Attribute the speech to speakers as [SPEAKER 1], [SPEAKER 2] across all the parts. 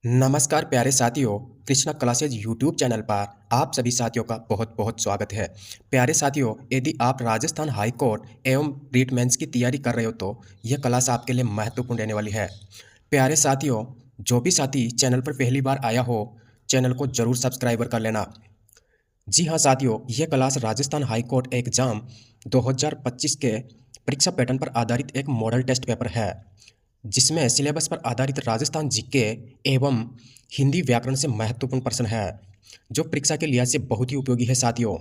[SPEAKER 1] नमस्कार प्यारे साथियों, कृष्णा क्लासेज यूट्यूब चैनल पर आप सभी साथियों का बहुत बहुत स्वागत है। प्यारे साथियों, यदि आप राजस्थान हाई कोर्ट एवं रीट मेंस की तैयारी कर रहे हो तो यह क्लास आपके लिए महत्वपूर्ण रहने वाली है। प्यारे साथियों, जो भी साथी चैनल पर पहली बार आया हो, चैनल को जरूर सब्सक्राइबर कर लेना। जी हाँ साथियों, यह class Rajasthan high court exam 2025 के परीक्षा पैटर्न पर आधारित एक मॉडल टेस्ट पेपर है, जिसमें सिलेबस पर आधारित राजस्थान जीके एवं हिंदी व्याकरण से महत्वपूर्ण प्रश्न है, जो परीक्षा के लिहाज से बहुत ही उपयोगी है साथियों।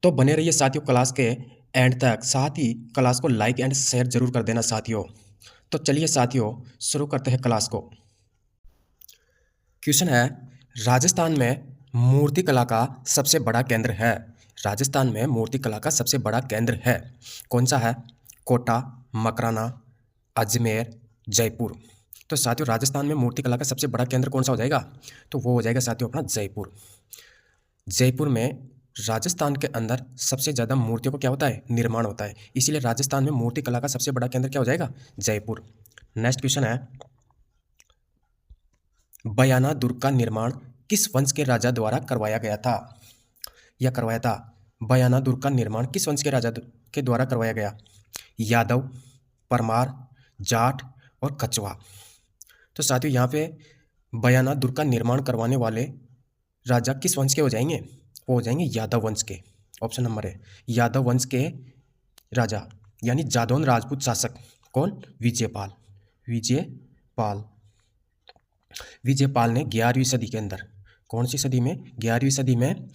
[SPEAKER 1] तो बने रहिए साथियों क्लास के एंड तक, साथ ही क्लास को लाइक एंड शेयर जरूर कर देना साथियों। तो चलिए साथियों, शुरू करते हैं क्लास को। क्वेश्चन है, राजस्थान में मूर्ति कला का सबसे बड़ा केंद्र है। राजस्थान में मूर्ति कला का सबसे बड़ा केंद्र है, कौन सा है? कोटा, मकराना, अजमेर, जयपुर। तो साथियों, राजस्थान में मूर्ति कला का सबसे बड़ा केंद्र कौन सा हो जाएगा? तो वो हो जाएगा साथियों अपना जयपुर। जयपुर में राजस्थान के अंदर सबसे ज़्यादा मूर्तियों को क्या होता है? निर्माण होता है, इसीलिए राजस्थान में मूर्ति कला का सबसे बड़ा केंद्र क्या हो जाएगा? जयपुर। नेक्स्ट क्वेश्चन है, बयाना दुर्ग का निर्माण किस वंश के राजा द्वारा करवाया गया था? या करवाया था? बयाना दुर्ग का निर्माण किस वंश के राजा के द्वारा करवाया गया? यादव, परमार, जाट और कछवाहा। तो साथियों, यहाँ पे बयाना दुर्ग का निर्माण करवाने वाले राजा किस वंश के हो जाएंगे? वो हो जाएंगे यादव वंश के। ऑप्शन नंबर है यादव वंश के राजा, यानी जादौन राजपूत शासक। कौन? विजयपाल। विजयपाल विजयपाल ने 11वीं सदी के अंदर, कौन सी सदी में? 11वीं सदी में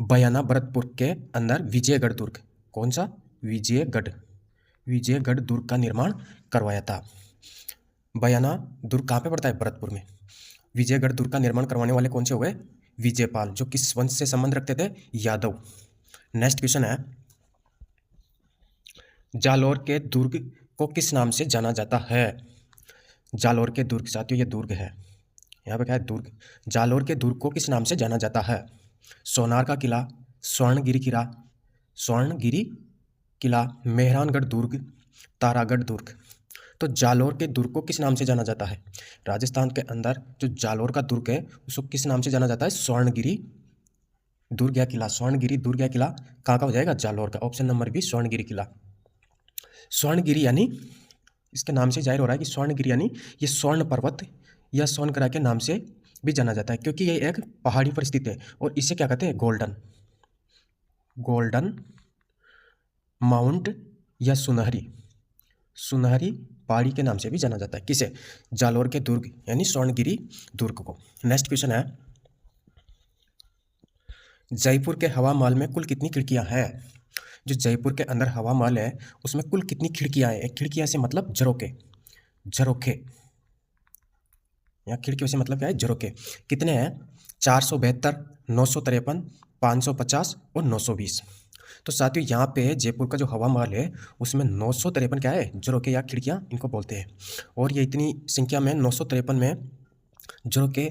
[SPEAKER 1] बयाना भरतपुर के अंदर विजयगढ़ दुर्ग, कौन सा? विजयगढ़ दुर्ग का निर्माण करवाया था। बयाना दुर्ग कहाँ पे पड़ता है? भरतपुर में। विजयगढ़ दुर्ग का निर्माण करवाने वाले कौन से हो गए? विजयपाल, जो किस वंश से संबंध रखते थे? यादव। नेक्स्ट क्वेश्चन है, जालोर के दुर्ग को किस नाम से जाना जाता है? जालोर के दुर्ग, साथियों ये दुर्ग है, यहाँ पे क्या है? दुर्ग। जालोर के दुर्ग को किस नाम से जाना जाता है? सोनार का किला, स्वर्णगिरी किला, मेहरानगढ़ दुर्ग, तारागढ़ दुर्ग। तो जालोर के दुर्ग को किस नाम से जाना जाता है? राजस्थान के अंदर जो जालोर का दुर्ग है उसको किस नाम से जाना जाता है? स्वर्णगिरी दुर्ग या किला। स्वर्णगिरी दुर्ग या किला कहाँ का हो जाएगा? जालोर का। ऑप्शन नंबर बी, स्वर्णगिरी किला। स्वर्णगिरी यानी, इसके नाम से जाहिर हो रहा है कि स्वर्णगिरी यानी ये स्वर्ण पर्वत या स्वर्णगरा के नाम से भी जाना जाता है, क्योंकि ये एक पहाड़ी पर स्थित है और इसे क्या कहते हैं? गोल्डन माउंट या सुनहरी पहाड़ी के नाम से भी जाना जाता है। किसे? जालोर के दुर्ग यानी स्वर्णगिरी दुर्ग को। नेक्स्ट क्वेश्चन है, जयपुर के हवा महल में कुल कितनी खिड़कियां हैं? जो जयपुर के अंदर हवा महल है उसमें कुल कितनी खिड़कियां हैं? खिड़कियां से मतलब झरोखे, या खिड़कियों से मतलब क्या है? झरोखे। कितने हैं? 472, 953, 550 और 920। तो साथियों, यहाँ पे जयपुर का जो हवा महल है उसमें 953 क्या है? झरोखे या खिड़कियाँ इनको बोलते हैं। और ये इतनी संख्या में 953 में झरोखे,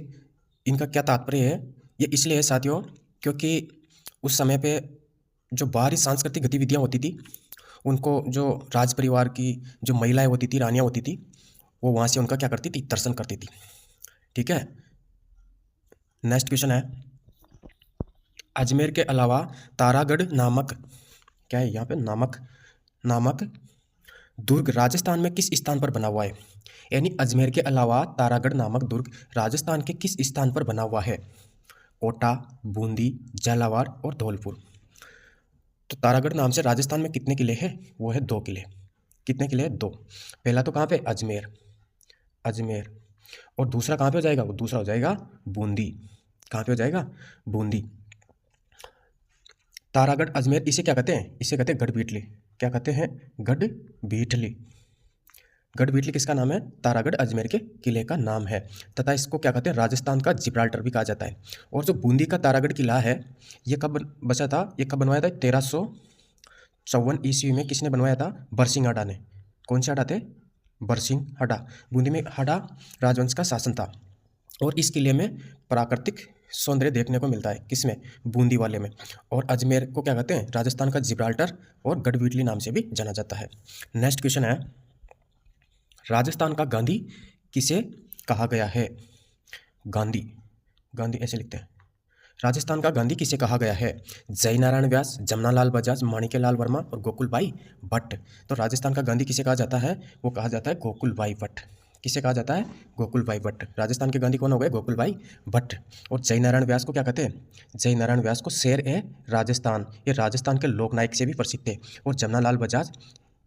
[SPEAKER 1] इनका क्या तात्पर्य है? ये इसलिए है साथियों क्योंकि उस समय पे जो बाहरी सांस्कृतिक गतिविधियाँ होती थी, उनको जो राज परिवार की जो महिलाएं होती थी, रानियाँ होती थी, वो वहाँ से उनका क्या करती थी? दर्शन करती थी। ठीक है। नेक्स्ट क्वेश्चन है, अजमेर के अलावा तारागढ़ नामक, क्या है यहाँ पे? नामक दुर्ग राजस्थान में किस स्थान पर बना हुआ है? यानी अजमेर के अलावा तारागढ़ नामक दुर्ग राजस्थान के किस स्थान पर बना हुआ है? कोटा, बूंदी, झालावाड़ और धौलपुर। तो तारागढ़ नाम से राजस्थान में कितने किले हैं? वो है 2 किले। कितने किले हैं? 2। पहला तो कहाँ पे? अजमेर। और दूसरा कहाँ पे हो जाएगा? वो दूसरा हो जाएगा बूंदी। कहाँ पे हो जाएगा? बूंदी। तारागढ़ अजमेर, इसे क्या कहते हैं? इसे कहते हैं गढ़बीटली। क्या कहते हैं? गढ़बीटली किसका नाम है? तारागढ़ अजमेर के किले का नाम है, तथा इसको क्या कहते हैं? राजस्थान का जिब्राल्टर भी कहा जाता है। और जो बूंदी का तारागढ़ किला है, ये कब बचा था? ये कब बनवाया था? 1354 ईस्वी में किसने बनवाया था? बरसिंघाड़ा ने। कौन से हड़ा थे? बरसिंघाड़ा। बूंदी में हड़ा राजवंश का शासन था। और इस किले में प्राकृतिक सौंदर्य देखने को मिलता है। किसमें? बूंदी वाले में। और अजमेर को क्या कहते हैं? राजस्थान का जिब्राल्टर और गढ़बीटली नाम से भी जाना जाता है। नेक्स्ट क्वेश्चन है, राजस्थान का गांधी किसे कहा गया है? गांधी, गांधी ऐसे लिखते हैं। राजस्थान का गांधी किसे कहा गया है? जय नारायण व्यास, जमनालाल बजाज, माणिक्यलाल वर्मा और गोकुलभाई भट्ट। तो राजस्थान का गांधी किसे कहा जाता है? वो कहा जाता है गोकुलभाई भट्ट। किसे कहा जाता है? गोकुलभाई भट्ट। राजस्थान के गांधी कौन हो गए? गोकुलभाई भट्ट। और जय नारायण व्यास को क्या कहते हैं? जय नारायण व्यास को शेर ए राजस्थान, ये राजस्थान के लोकनायक से भी प्रसिद्ध थे। और जमनालाल बजाज,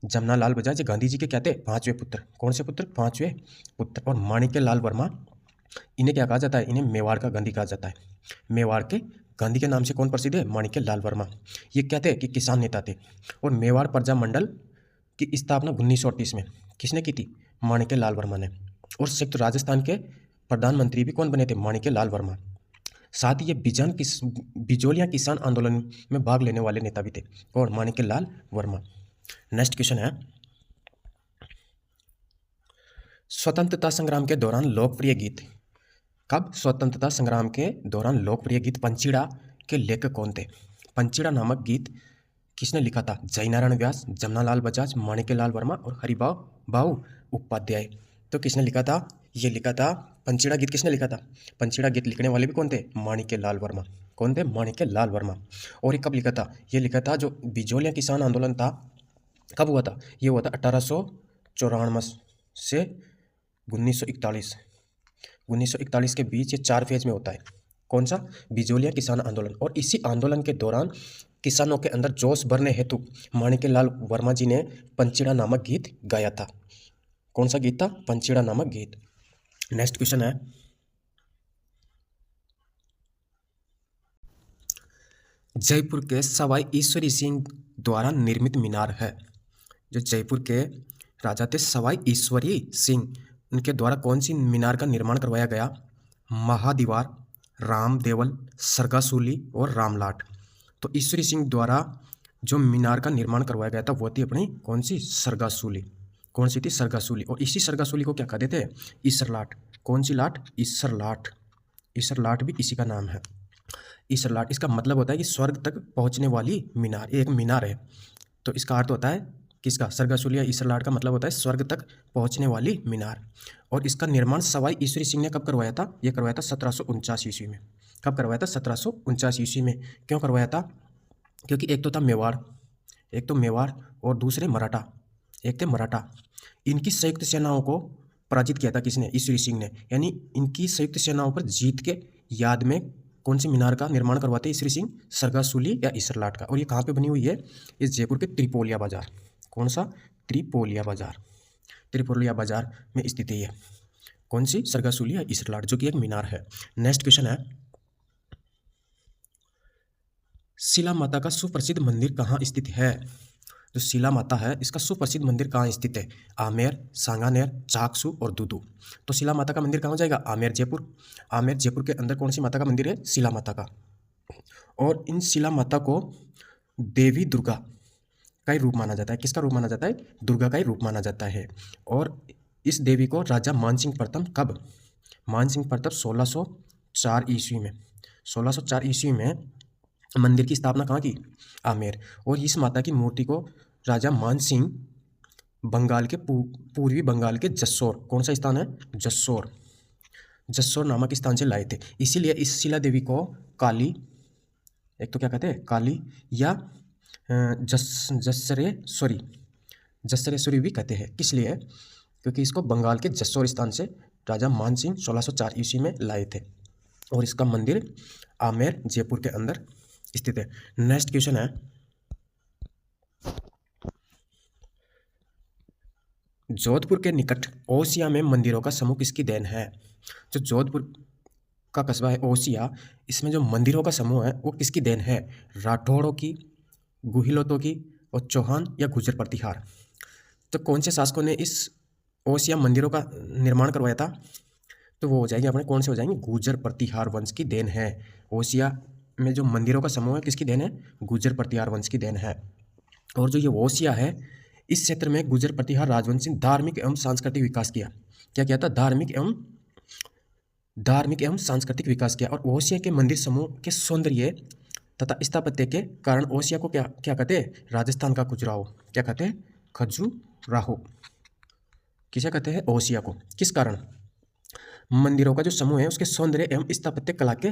[SPEAKER 1] जमनालाल बजाज ये गांधी जी के क्या थे? पांचवें पुत्र। कौन से पुत्र? पांचवें पुत्र। और माणिक्यलाल वर्मा, इन्हें क्या कहा जाता है? इन्हें मेवाड़ का गांधी कहा जाता है। मेवाड़ के गांधी के नाम से कौन प्रसिद्ध है? माणिक्यलाल वर्मा। ये क्या थे? कि किसान नेता थे। और मेवाड़ प्रजा मंडल की स्थापना 1938 में किसने की थी? माणिक्यलाल वर्मा ने। और संयुक्त राजस्थान के प्रधानमंत्री भी कौन बने थे? माणिक्यलाल वर्मा। साथ ही ये बिजोलिया किसान आंदोलन में भाग लेने वाले नेता भी थे। और माणिक्यलाल वर्मा। नेक्स्ट क्वेश्चन है, स्वतंत्रता संग्राम के दौरान लोकप्रिय गीत। कब? स्वतंत्रता संग्राम के दौरान लोकप्रिय गीत पंचीड़ा के लेखक कौन थे? पंचीड़ा नामक गीत किसने लिखा था? जय नारायण व्यास, जमनालाल बजाज, माणिक्यलाल वर्मा और हरिबाऊ उपाध्याय। तो किसने लिखा था? ये लिखा था, पंचीड़ा गीत किसने लिखा था? पंचीड़ा गीत लिखने वाले भी कौन थे? माणिक्यलाल वर्मा। कौन थे? माणिक्यलाल वर्मा। और ये कब लिखा था? ये लिखा था जो बिजोलिया किसान आंदोलन था, कब हुआ था? ये हुआ था 1894 से 1941। 1941 के बीच ये 4 फेज में होता है। कौन सा? बिजोलिया किसान आंदोलन। और इसी आंदोलन के दौरान किसानों के अंदर जोश भरने हेतु माणिक्यलाल वर्मा जी ने पंचीड़ा नामक गीत गाया था। कौन सा गीत था? पंचीड़ा नामक गीत। नेक्स्ट क्वेश्चन है, जयपुर के सवाई ईश्वरी सिंह द्वारा निर्मित मीनार है। जो जयपुर के राजा थे सवाई ईश्वरी सिंह, उनके द्वारा कौन सी मीनार का निर्माण करवाया गया? महादीवार, राम देवल, सरगासूली और रामलाट। तो ईश्वरी सिंह द्वारा जो मीनार का निर्माण करवाया गया था वो थी अपनी कौन सी? सरगासूली। कौन सी थी? सरगासूली। और इसी सरगासूली को क्या कहते थे? ईसरलाट। कौन सी लाट? ईसरलाट। ईसरलाट भी इसी का नाम है। ईसरलाट, इसका मतलब होता है कि स्वर्ग तक पहुंचने वाली मीनार। एक मीनार है तो इसका अर्थ होता है किसका? सरगासूली या ईसरलाट का मतलब होता है स्वर्ग तक पहुंचने वाली मीनार। और इसका निर्माण सवाई ईश्वरी सिंह ने कब करवाया था? यह करवाया था 1749 ईस्वी में। कब करवाया था? 1749 ईस्वी में। क्यों करवाया था? क्योंकि एक तो था मेवाड़, एक तो मेवाड़ और दूसरे मराठा, एक थे मराठा। इनकी संयुक्त सेनाओं को पराजित किया था किसने? ईश्वरी सिंह ने। यानी इनकी संयुक्त सेनाओं पर जीत के याद में कौन सी मीनार का निर्माण करवाते ईश्वरी सिंह? सरगासूली या ईसरलाट का। और ये कहाँ पे बनी हुई है? इस जयपुर के त्रिपोलिया बाजार। कौन सा? त्रिपोलिया बाजार। त्रिपोलिया बाजार में स्थित है ये। कौन सी? सरगासूली या ईसरलाट, जो कि एक मीनार है। नेक्स्ट क्वेश्चन है, शिला माता का सुप्रसिद्ध मंदिर कहाँ स्थित है? जो शिला माता है इसका सुप्रसिद्ध मंदिर कहाँ स्थित है? आमेर, सांगानेर, चाकसू और दूदू। तो शिला माता का मंदिर कहाँ हो जाएगा? आमेर, जयपुर। आमेर जयपुर के अंदर कौन सी माता का मंदिर है? शिला माता का। और इन शिला माता को देवी दुर्गा का ही रूप माना जाता है। किसका रूप माना जाता है? दुर्गा का ही रूप माना जाता है। और इस देवी को राजा मानसिंह प्रथम कब? मानसिंह प्रथम 1604 ईस्वी में। 1604 ईस्वी में मंदिर की स्थापना कहाँ की? आमेर। और इस माता की मूर्ति को राजा मानसिंह बंगाल के पूर्वी बंगाल के जस्सोर, कौन सा स्थान है? जस्सोर, जस्सोर नामक स्थान से लाए थे। इसीलिए इस शिला देवी को काली, एक तो क्या कहते हैं? काली या जस्सरेश्वरी, जस्सरेश्वरी भी कहते हैं। किस लिए? क्योंकि इसको बंगाल के जस्सोर स्थान से राजा मानसिंह 1604 ईस्वी में लाए थे। और इसका मंदिर आमेर जयपुर के अंदर स्थित है। नेक्स्ट क्वेश्चन है, जोधपुर के निकट ओसिया में मंदिरों का समूह किसकी देन है? जो जोधपुर का कस्बा है ओसिया, इसमें जो मंदिरों का समूह है वो किसकी देन है? राठौड़ों की, गुहिलोतों की और चौहान या गुर्जर प्रतिहार। तो कौन से शासकों ने इस ओसिया मंदिरों का निर्माण करवाया था? तो वो हो जाएंगे अपने कौन से हो जाएंगे? गुर्जर प्रतिहार वंश की देन है। ओसिया में जो मंदिरों का समूह है किसकी देन है? गुर्जर प्रतिहार वंश की देन है। और जो ये ओसिया है इस क्षेत्र में गुर्जर प्रतिहार राजवंश ने धार्मिक एवं सांस्कृतिक विकास किया। क्या किया था? धार्मिक एवं सांस्कृतिक विकास किया। और ओसिया के मंदिर समूह के सौंदर्य तथा स्थापत्य के कारण ओसिया को क्या क्या कहते हैं? राजस्थान का खजुराहो। क्या कहते हैं? खजुराहो। किसे कहते हैं? ओसिया को। किस कारण? मंदिरों का जो समूह है उसके सौंदर्य एवं स्थापत्य कला के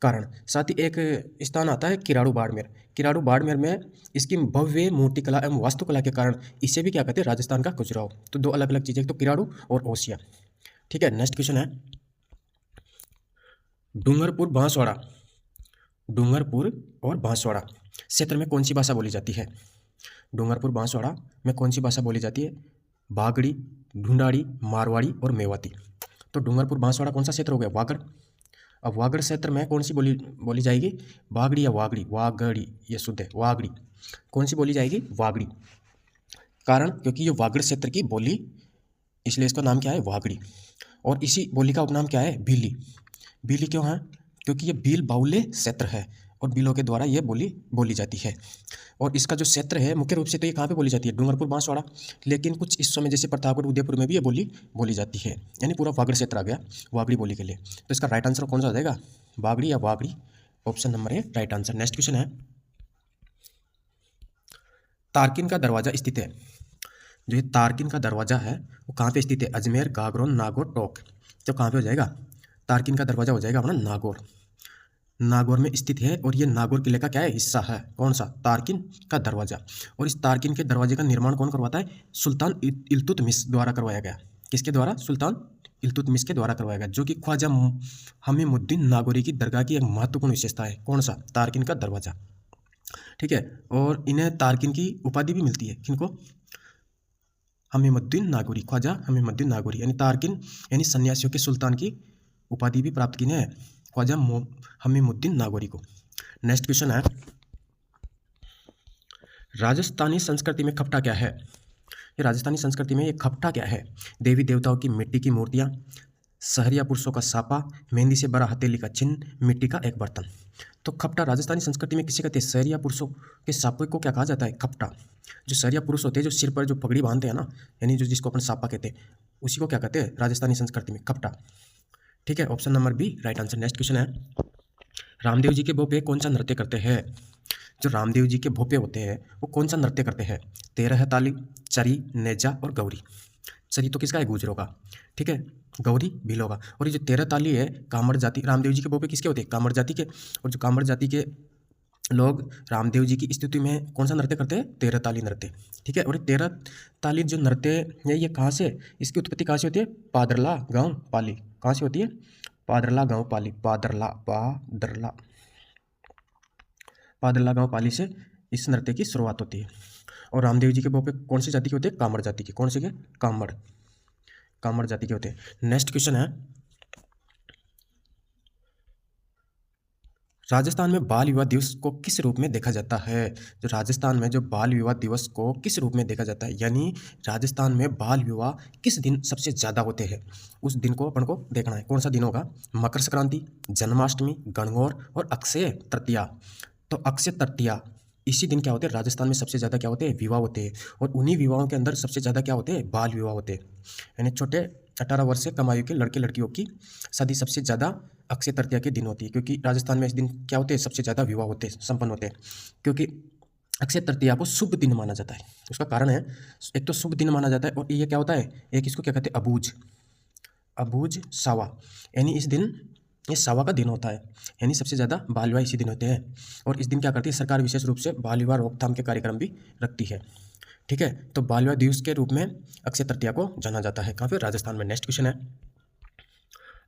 [SPEAKER 1] कारण। साथ ही एक स्थान आता है किराड़ू बाड़मेर। किराड़ू बाड़मेर में इसकी भव्य मूर्तिकला एवं वास्तुकला के कारण इसे भी क्या कहते हैं, राजस्थान का खजुराहो। तो दो अलग अलग चीजें, तो किराड़ू और ओसिया। ठीक है, नेक्स्ट क्वेश्चन है डूंगरपुर बांसवाड़ा। डूंगरपुर और बांसवाड़ा क्षेत्र में कौन सी भाषा बोली जाती है? डूंगरपुर बांसवाड़ा में कौन सी भाषा बोली जाती है? बागड़ी, ढूंढाड़ी, मारवाड़ी और मेवाती। तो डूंगरपुर बांसवाड़ा कौन सा क्षेत्र हो गया? वागड़। अब वागड़ क्षेत्र में कौन सी बोली बोली जाएगी? बागड़ी या वागड़ी? वागड़ी, ये शुद्ध है, वागड़ी। कौन सी बोली जाएगी? वागड़ी। कारण क्योंकि ये वागड़ क्षेत्र की बोली, इसलिए इसका नाम क्या है? वागड़ी। और इसी बोली का उपनाम क्या है? भीली। भीली क्यों है? क्योंकि ये भील बाहुल्य क्षेत्र है और भीलों के द्वारा ये बोली बोली जाती है। और इसका जो क्षेत्र है मुख्य रूप से तो ये कहाँ पे बोली जाती है? डूंगरपुर बांसवाड़ा। लेकिन कुछ हिस्सों में जैसे प्रतापगढ़, उदयपुर में भी ये बोली बोली जाती है, यानी पूरा वागड़ क्षेत्र आ गया वागड़ी बोली के लिए। तो इसका राइट आंसर कौन सा हो जाएगा? बागड़ी या वागड़ी, ऑप्शन नंबर है राइट आंसर। नेक्स्ट क्वेश्चन है तारकिन का दरवाजा स्थित है। जो ये तारकिन का दरवाजा है वो कहाँ पे स्थित है? अजमेर, गागरोन, नागौर, टोंक। तो कहाँ पे हो जाएगा? तारकिन का दरवाजा हो जाएगा अपना नागौर। नागौर में स्थित है और ये नागौर किले का क्या है? हिस्सा है। कौन सा? तारकिन का दरवाजा। और इस तारकिन के दरवाजे का निर्माण कौन करवाता है? सुल्तान इल्तुतमिश द्वारा करवाया गया। किसके द्वारा? सुल्तान इल्तुतमिश के द्वारा करवाया गया, जो कि ख्वाजा हमीमुद्दीन नागौरी की दरगाह की एक महत्वपूर्ण विशेषता है। कौन सा? तारकिन का दरवाजा। ठीक है, और इन्हें तारकिन की उपाधि भी मिलती है। किनको? हमीमुद्दीन नागौरी, ख्वाजा हमीमुद्दीन नागौरी, यानी तारकिन यानी सन्यासियों के सुल्तान की उपाधि भी प्राप्त की है ख्वाजा हमीमुद्दीन नागौरी को। नेक्स्ट क्वेश्चन है राजस्थानी संस्कृति में खपटा क्या है? ये राजस्थानी संस्कृति में ये खपटा क्या है? देवी देवताओं की मिट्टी की मूर्तियां, सहरिया पुरुषों का सापा, मेहंदी से बड़ा हथेली का चिन्ह, मिट्टी का एक बर्तन। तो खपटा राजस्थानी संस्कृति में किसे कहते हैं? सहरिया पुरुषों के सापे को क्या कहा जाता है? खपटा। जो सहरिया पुरुष होते हैं, जो सिर पर जो पगड़ी बांधते हैं ना, यानी जो जिसको अपन सापा कहते हैं, उसी को क्या कहते हैं राजस्थानी संस्कृति में? खपटा। ठीक है, option number B right answer. Next question है रामदेव जी के भोपे कौन सा नृत्य करते हैं? जो रामदेव जी के भोपे होते हैं वो कौन सा नृत्य करते हैं? 13 ताली, चरी, नेजा और गौरी। चरी तो किसका है? गुजरों का। ठीक है, गौरी भीलों का। और ये जो 13 ताली है कामड़ जाति, रामदेव जी के भोपे किसके होते हैं? कामड़ जाति के। और जो कामड़ जाति के लोग रामदेव जी की स्तुति में कौन सा नृत्य करते हैं? 13 ताली नृत्य। ठीक है, और ये 13 ताली जो नृत्य है ये कहाँ से, इसकी उत्पत्ति कहाँ से होती है? पादरला गांव पाली। कहाँ से होती है? पादरला गांव पाली। पादरला गांव पाली से इस नृत्य की शुरुआत होती है। और रामदेव जी के भोपे कौन सी जाति के होते हैं? कामड़ जाति के। कौन से के? कामड़ जाति के होते हैं। नेक्स्ट क्वेश्चन है राजस्थान में बाल विवाह दिवस को किस रूप में देखा जाता है? जो राजस्थान में जो बाल विवाह दिवस को किस रूप में देखा जाता है, यानी राजस्थान में बाल विवाह किस दिन सबसे ज़्यादा होते हैं, उस दिन को अपन को देखना है। कौन सा दिन होगा? मकर संक्रांति, जन्माष्टमी, गणगौर और अक्षय तृतीया। तो अक्षय तृतीया इसी दिन क्या होते हैं? राजस्थान में सबसे ज़्यादा क्या होते हैं? विवाह होते हैं। और उन्हीं विवाहों के अंदर सबसे ज़्यादा क्या होते हैं? बाल विवाह होते हैं। यानी छोटे 18 वर्ष से कम आयु के लड़के लड़कियों की शादी सबसे ज़्यादा अक्षय तृतीया के दिन होती है, क्योंकि राजस्थान में इस दिन क्या होते हैं? सबसे ज़्यादा विवाह होते हैं, संपन्न होते हैं। क्योंकि अक्षय तृतीया को शुभ दिन माना जाता है। उसका कारण है, एक तो शुभ दिन माना जाता है और ये क्या होता है? एक इसको क्या कहते हैं? अबूझ सावा, यानी इस दिन ये सावा का दिन होता है, यानी सबसे ज़्यादा बाल विवाह इसी दिन होते हैं। और इस दिन क्या करती है सरकार? विशेष रूप से बाल विवाह रोकथाम के कार्यक्रम भी रखती है। ठीक है, तो बाल विवाह दिवस के रूप में अक्षय तृतीया को जाना जाता है। कहाँ पे? राजस्थान में। नेक्स्ट क्वेश्चन है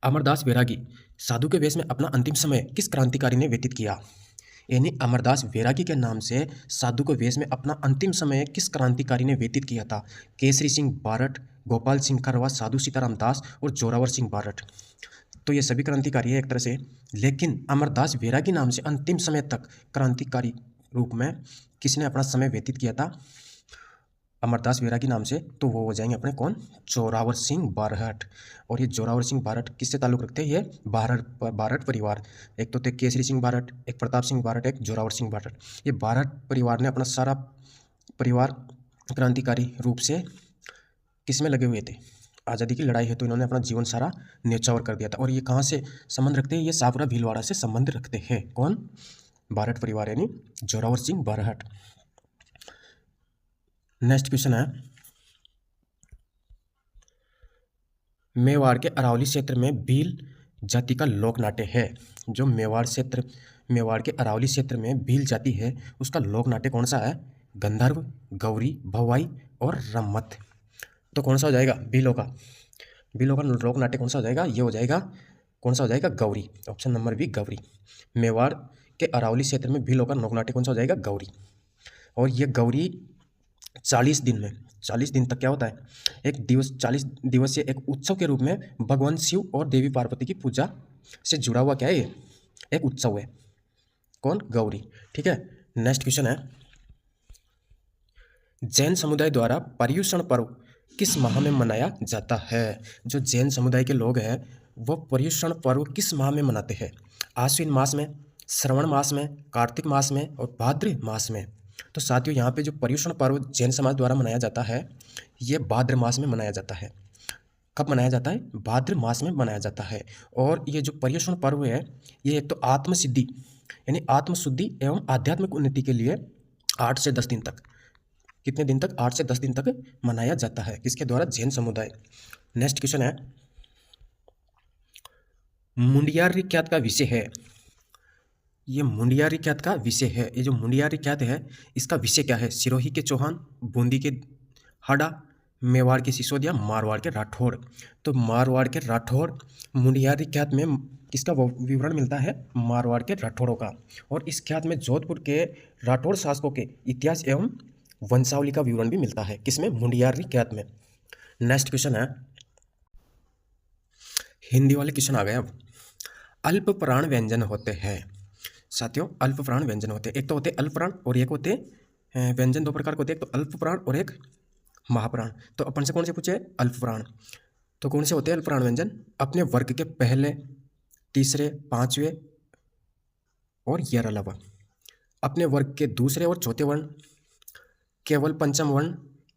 [SPEAKER 1] अमरदास वैरागी साधु के वेश में अपना अंतिम समय किस क्रांतिकारी ने व्यतीत किया? यानी अमरदास वैरागी के नाम से साधु के वेश में अपना अंतिम समय किस क्रांतिकारी ने व्यतीत किया था? केसरी सिंह बारठ, गोपाल सिंह खरवा, साधु सीताराम दास और जोरावर सिंह बारठ। तो ये सभी क्रांतिकारी है एक तरह से, लेकिन अमरदास वैरागी नाम से अंतिम समय तक क्रांतिकारी रूप में किसने अपना समय व्यतीत किया था? अमरदास वैरागी नाम से, तो वो हो जाएंगे अपने कौन? जोरावर सिंह बारहट। और ये जोरावर सिंह बारहट किससे ताल्लुक़ रखते हैं? ये बारहट परिवार, एक तो थे केसरी सिंह बारहट, एक प्रताप सिंह बारहट, एक जोरावर सिंह बारहट। ये बारहट परिवार ने अपना सारा परिवार क्रांतिकारी रूप से किस में लगे हुए थे? आज़ादी की लड़ाई है, तो इन्होंने अपना जीवन सारा न्यौछावर कर दिया था। और ये कहाँ से संबंध रखते हैं? ये सापुरा भीलवाड़ा से संबंध रखते हैं। कौन? बारहट परिवार यानी जोरावर सिंह बारहट। नेक्स्ट क्वेश्चन है मेवाड़ के अरावली क्षेत्र में भील जाति का लोक नाट्य है। जो मेवाड़ के अरावली क्षेत्र में भील जाति है उसका लोक नाट्य कौन सा है? गंधर्व, गौरी, भवाई और रम्मत। तो कौन सा हो जाएगा? भीलों का लोक नाट्य कौन सा हो जाएगा? ये हो जाएगा, कौन सा हो जाएगा? Gauri. Option number B Gauri. Mewar के अरावली क्षेत्र में भीलों का लोक नाट्य कौन सा हो जाएगा? गौरी। और ये गौरी 40 दिन तक क्या होता है? एक दिवस 40 दिवसीय एक उत्सव के रूप में भगवान शिव और देवी पार्वती की पूजा से जुड़ा हुआ क्या है? ये एक उत्सव है। कौन? गौरी। ठीक है। नेक्स्ट क्वेश्चन है, जैन समुदाय द्वारा पर्युषण पर्व किस माह में मनाया जाता है? जो जैन समुदाय के लोग हैं वो पर्युषण पर्व किस माह में मनाते हैं? आश्विन मास में, श्रवण मास में, कार्तिक मास में और भाद्र मास में। तो साथियों यहाँ पे जो पर्युषण पर्व जैन समाज द्वारा मनाया जाता है ये भाद्र मास में मनाया जाता है। कब मनाया जाता है? भाद्र मास में मनाया जाता है। और ये जो पर्युषण पर्व है ये एक तो आत्मसिद्धि यानी आत्मशुद्धि एवं आध्यात्मिक उन्नति के लिए 8 से 10 दिन तक, कितने दिन तक? 8 से 10 दिन तक मनाया जाता है। किसके द्वारा? जैन समुदाय। नेक्स्ट क्वेश्चन है, मुंडियारी ख्यात का विषय है। ये मुंडियारी ख्यात का विषय है। ये जो मुंडियारी ख्यात है इसका विषय क्या है? सिरोही के चौहान, बूंदी के हाड़ा, मेवाड़ के सिसोदिया, मारवाड़ के राठौड़। तो मारवाड़ के राठौड़ मुंडियारी ख्यात में किसका विवरण मिलता है? मारवाड़ के राठौड़ों का। और इस ख्यात में जोधपुर के राठौड़ शासकों के इतिहास एवं वंशावली का विवरण भी मिलता है। किसमें? मुंडियारी ख्यात में। नेक्स्ट क्वेश्चन है, हिंदी वाले क्वेश्चन आ गए अब। अल्प प्राण व्यंजन होते हैं साथियों, अल्प प्राण व्यंजन होते हैं। एक तो होते अल्प प्राण और एक होते व्यंजन, दो प्रकार के होते हैं, एक तो अल्प प्राण और एक महाप्राण। तो अपन से कौन से पूछे? अल्प प्राण। तो कौन से होते हैं अल्प प्राण व्यंजन? अपने वर्ग के पहले, तीसरे, पांचवें और अलावा अपने वर्ग के दूसरे और चौथे वर्ण, केवल पंचम वर्ण,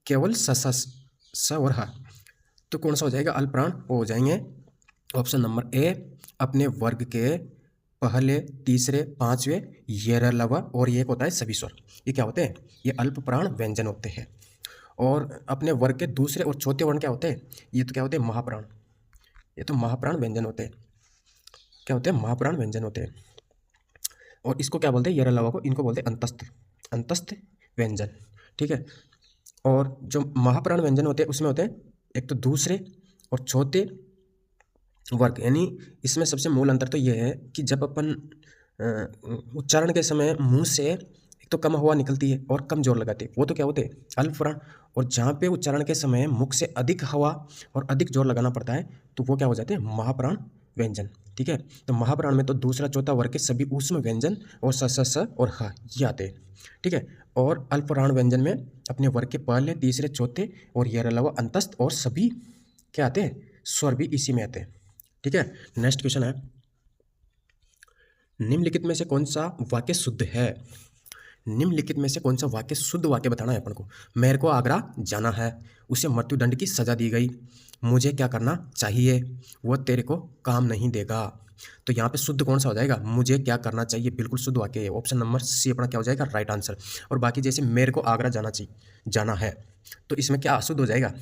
[SPEAKER 1] केवल स और ह। तो कौन सा हो जाएगा अल्प प्राण? वो हो जाएंगे ऑप्शन नंबर ए, अपने वर्ग के पहले, तीसरे, पांचवें, येरलवा और ये होता है सभी स्वर। ये क्या होते हैं? ये अल्प प्राण व्यंजन होते हैं। और अपने वर्ग के दूसरे और चौथे वर्ण क्या होते हैं? ये तो क्या होते हैं? महाप्राण। ये तो महाप्राण व्यंजन होते हैं। क्या होते हैं? महाप्राण व्यंजन होते हैं। और इसको क्या बोलते हैं? येरलवा को, इनको बोलते हैं अंतस्थ व्यंजन। ठीक है। और जो महाप्राण व्यंजन होते हैं उसमें होते हैं एक तो दूसरे और चौथे वर्ग, यानी इसमें सबसे मूल अंतर तो यह है कि जब अपन उच्चारण के समय मुंह से एक तो कम हवा निकलती है और कम जोर लगाते हैं, वो तो क्या होते हैं? अल्प प्राण। और जहाँ पे उच्चारण के समय मुख से अधिक हवा और अधिक जोर लगाना पड़ता है तो वो क्या हो जाते हैं? महाप्राण व्यंजन। ठीक है। तो महाप्राण में तो दूसरा चौथा वर्ग के सभी ऊष्म व्यंजन और स और ह ये आते हैं। ठीक है। और अल्प प्राण व्यंजन में अपने वर्ग के पहले, तीसरे, चौथे और ये अलावा अंतस्थ और सभी क्या आते हैं? स्वर भी इसी में आते हैं। ठीक है। नेक्स्ट क्वेश्चन है, निम्नलिखित में से कौन सा वाक्य शुद्ध है? निम्नलिखित में से कौन सा वाक्य शुद्ध वाक्य बताना है अपन को? मेरे को आगरा जाना है, उसे मृत्युदंड की सजा दी गई, मुझे क्या करना चाहिए, वह तेरे को काम नहीं देगा। तो यहाँ पे शुद्ध कौन सा हो जाएगा? मुझे क्या करना चाहिए, बिल्कुल शुद्ध वाक्य है। ऑप्शन नंबर सी अपना क्या हो जाएगा? Right answer. और बाकी जैसे मेरे को आगरा जाना है तो इसमें क्या अशुद्ध हो जाएगा?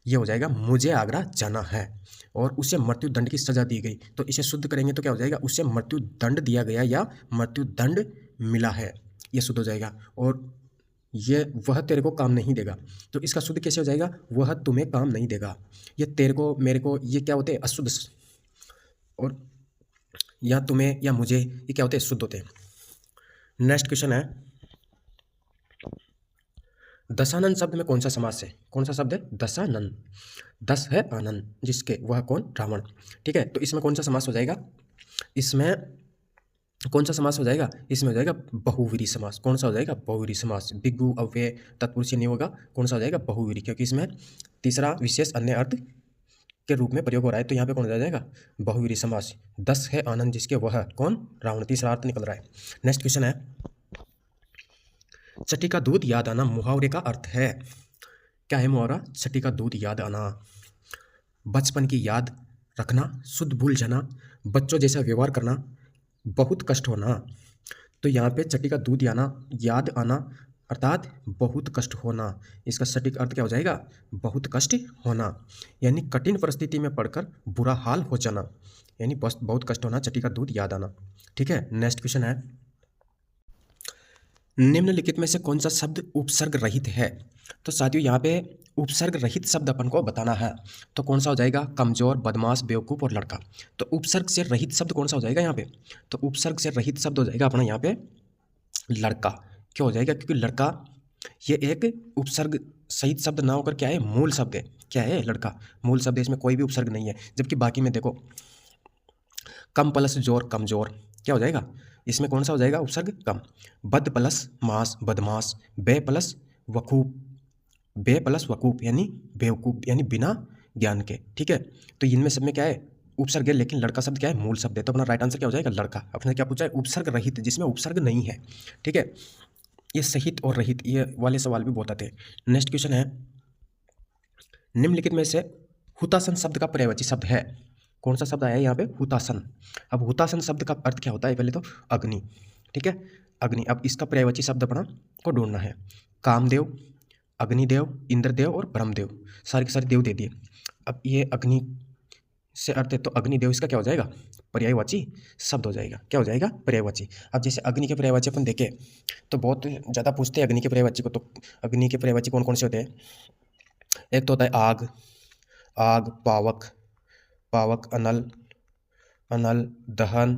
[SPEAKER 1] ये हो जाएगा मुझे आगरा जाना है और उसे मृत्युदंड की सजा दी गई। तो इसे शुद्ध करेंगे तो क्या हो जाएगा? उसे मृत्युदंड दिया गया या मृत्युदंड मिला है, ये शुद्ध हो जाएगा। और ये वह तेरे को काम नहीं देगा, तो इसका शुद्ध कैसे हो जाएगा? वह तुम्हें काम नहीं देगा। ये तेरे को, मेरे को, ये क्या होते हैं? अशुद्ध। और या तुम्हें या मुझे, ये क्या होते हैं? शुद्ध होते हैं। नेक्स्ट क्वेश्चन है, दशानन शब्द में कौन सा समास है? कौन सा शब्द है? दशानन। दस है आनंद जिसके, वह कौन? रावण। ठीक है। तो इसमें कौन सा समास हो जाएगा? इसमें कौन सा समास हो जाएगा? इसमें हो जाएगा बहुवीरी समास। कौन सा हो जाएगा? बहुवीरी समास। बिगु अव्यय तत्पुरुष नहीं होगा, कौन सा हो जाएगा? बहुवीरी, क्योंकि इसमें तीसरा विशेष अन्य अर्थ के रूप में प्रयोग हो रहा है। तो यहाँ पे कौन हो जाएगा? बहुवीरी समास। दस है आनंद जिसके, वह कौन? रावण। तीसरा अर्थ निकल रहा है। नेक्स्ट क्वेश्चन है, छठी का दूध याद आना मुहावरे का अर्थ है। क्या है मुहावरा? छठी का दूध याद आना, बचपन की याद रखना, शुद्ध भूल जाना, बच्चों जैसा व्यवहार करना, बहुत कष्ट होना। तो यहाँ पे छठी का दूध याद आना अर्थात बहुत कष्ट होना। इसका सटीक अर्थ क्या हो जाएगा? बहुत कष्ट होना, यानी कठिन परिस्थिति में पड़कर बुरा हाल हो जाना, यानी बहुत कष्ट होना, चटी का दूध याद आना। ठीक है, नेक्स्ट क्वेश्चन है, निम्नलिखित में से कौन सा शब्द उपसर्ग रहित है? तो साथियों यहाँ पे उपसर्ग रहित शब्द अपन को बताना है, तो कौन सा हो जाएगा? कमजोर, बदमाश, बेवकूफ़ और लड़का। तो उपसर्ग से रहित शब्द कौन सा हो जाएगा यहाँ पे? तो उपसर्ग से रहित शब्द हो जाएगा अपना यहाँ पे लड़का। क्यों हो जाएगा? क्योंकि लड़का ये एक उपसर्ग सहित शब्द ना होकर क्या है? मूल शब्द है। क्या है? लड़का मूल शब्द है, इसमें कोई भी उपसर्ग नहीं है। जबकि बाकी में देखो, कम प्लस जोर, कमजोर, क्या हो जाएगा? इसमें कौन सा हो जाएगा उपसर्ग? कम। बद प्लस मास, बदमाश। बे प्लस वकूफ, बे प्लस वकूफ यानी बेवकूफ़, यानी बिना ज्ञान के। ठीक है, तो इनमें सब में क्या है? उपसर्ग है, लेकिन लड़का शब्द क्या है? मूल शब्द है। तो अपना राइट आंसर क्या हो जाएगा? लड़का। अपने क्या पूछा है? उपसर्ग रहित, जिसमें उपसर्ग नहीं है। ठीक है, ये सहित और रहित ये वाले सवाल भी बहुत आते हैं। नेक्स्ट क्वेश्चन है, निम्नलिखित में से हुतासन शब्द का पर्यायवाची शब्द है? कौन सा शब्द आया है यहाँ पे? हुतासन। अब हुतासन शब्द का अर्थ क्या होता है? पहले तो अग्नि। ठीक है, अग्नि। अब इसका पर्यायवाची शब्द अपना को ढूंढना है। कामदेव, अग्निदेव, इंद्रदेव और ब्रह्मदेव, सारे के सारे देव दे दिए। अब ये अग्नि से अर्थ है, तो अग्निदेव इसका क्या हो जाएगा? पर्यायवाची शब्द हो जाएगा। क्या हो जाएगा? पर्यायवाची। अब जैसे अग्नि के पर्यायवाची अपन देखें तो बहुत ज़्यादा पूछते हैं अग्नि के पर्यायवाची को। तो अग्नि के पर्यायवाची कौन कौन से होते हैं? एक तो होता है आग, आग, पावक, पावक, अनल, अनल, दहन,